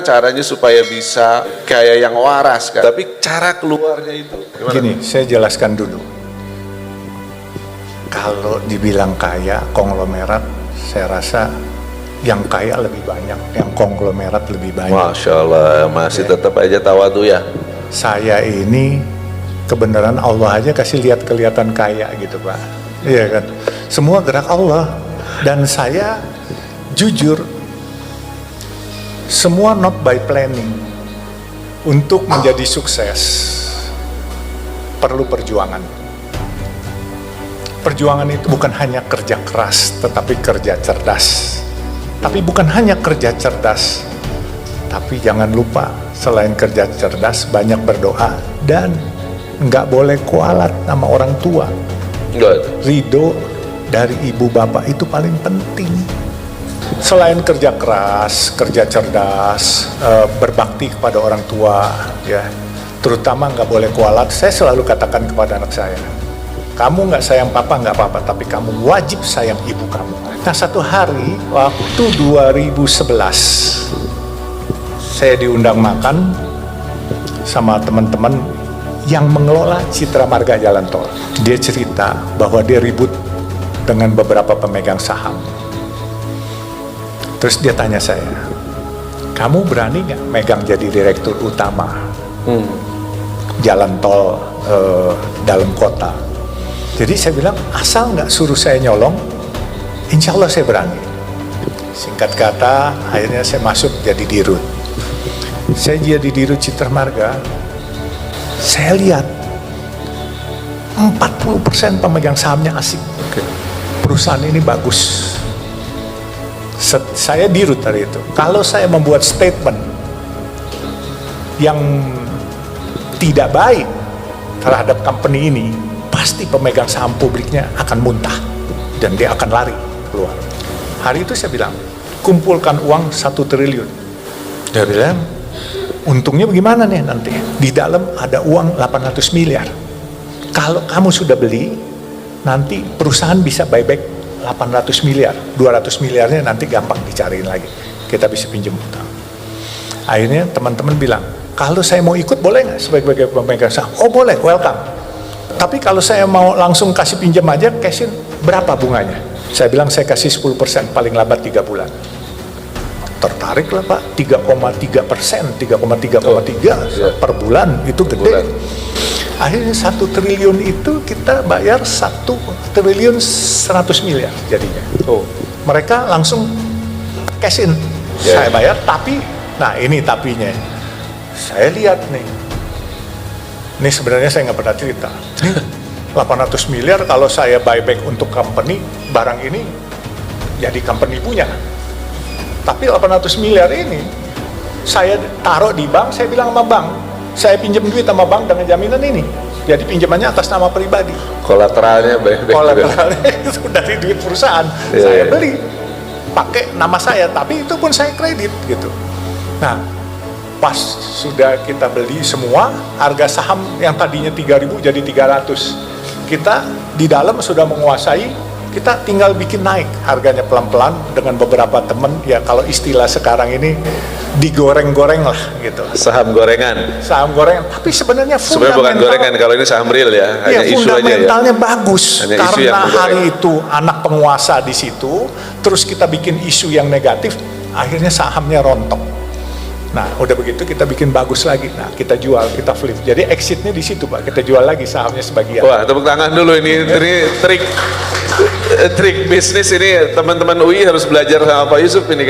caranya supaya bisa kayak yang waras kan. Tapi cara keluarnya itu gimana? Gini, saya jelaskan dulu. Kalau dibilang kaya, konglomerat, saya rasa yang kaya lebih banyak, yang konglomerat lebih banyak. Masya Allah, masih tetap aja tawadu ya. Saya ini kebenaran Allah aja kasih lihat kelihatan kaya gitu Pak. Iya kan? Semua gerak Allah. Dan saya jujur, semua not by planning. Untuk menjadi sukses perlu perjuangan. Perjuangan itu bukan hanya kerja keras, tetapi kerja cerdas. Tapi bukan hanya kerja cerdas, tapi jangan lupa selain kerja cerdas banyak berdoa dan nggak boleh kualat sama orang tua. Ridho dari ibu bapak itu paling penting. Selain kerja keras, kerja cerdas, berbakti kepada orang tua, ya, terutama nggak boleh kualat. Saya selalu katakan kepada anak saya, kamu nggak sayang papa nggak apa-apa, tapi kamu wajib sayang ibu kamu. Nah, satu hari waktu 2011 saya diundang makan sama teman-teman yang mengelola Citra Marga Jalan Tol. Dia cerita bahwa dia ribut dengan beberapa pemegang saham. Terus dia tanya saya, kamu berani nggak megang jadi direktur utama jalan tol dalam kota? Jadi saya bilang, asal nggak suruh saya nyolong, insya Allah saya berani. Singkat kata, akhirnya saya masuk jadi dirut. Saya jadi dirut Citra Marga, saya lihat 40% pemegang sahamnya asik. Perusahaan ini bagus. Saya dirut hari itu. Kalau saya membuat statement yang tidak baik terhadap company ini, pasti pemegang saham publiknya akan muntah dan dia akan lari keluar. Hari itu saya bilang, kumpulkan uang 1 triliun. Dia bilang, untungnya bagaimana nih nanti? Di dalam ada uang 800 miliar. Kalau kamu sudah beli, nanti perusahaan bisa buyback 800 miliar. 200 miliarnya nanti gampang dicariin lagi. Kita bisa pinjam utang. Akhirnya teman-teman bilang, kalau saya mau ikut boleh nggak sebagai pemegang saham? Oh boleh, welcome. Tapi kalau saya mau langsung kasih pinjam aja, cashin berapa bunganya? Saya bilang saya kasih 10%, paling lambat 3 bulan. Tertarik lah Pak, 3,3%, 3,3 per bulan, itu gede. Akhirnya 1 triliun itu kita bayar 1 triliun 100 miliar jadinya. Mereka langsung cash in, saya bayar, tapi, nah ini tapinya, saya lihat nih, ini sebenarnya saya nggak pernah cerita. 800 miliar kalau saya buyback untuk company, barang ini jadi company punya. Tapi 800 miliar ini saya taruh di bank, saya bilang sama bank, saya pinjam duit sama bank dengan jaminan ini. Jadi pinjamannya atas nama pribadi. Kolateralnya baik-baik. Kolateralnya itu dari duit perusahaan. Saya beli pakai nama saya, tapi itu pun saya kredit gitu. Nah, pas sudah kita beli semua, harga saham yang tadinya 3.000 jadi 300. Kita di dalam sudah menguasai, kita tinggal bikin naik harganya pelan-pelan dengan beberapa teman, ya kalau istilah sekarang ini digoreng-goreng lah gitu. Saham gorengan. Saham gorengan, tapi sebenarnya bukan gorengan, kalau ini saham real ya, hanya isu aja ya. Fundamentalnya bagus, hanya karena hari itu anak penguasa di situ, terus kita bikin isu yang negatif, akhirnya sahamnya rontok. Nah, udah begitu kita bikin bagus lagi. Nah, kita jual, kita flip. Jadi exitnya di situ, Pak. Kita jual lagi sahamnya sebagian. Wah, tepuk tangan dulu ini trik bisnis ini teman-teman UI harus belajar sama Pak Yusuf ini.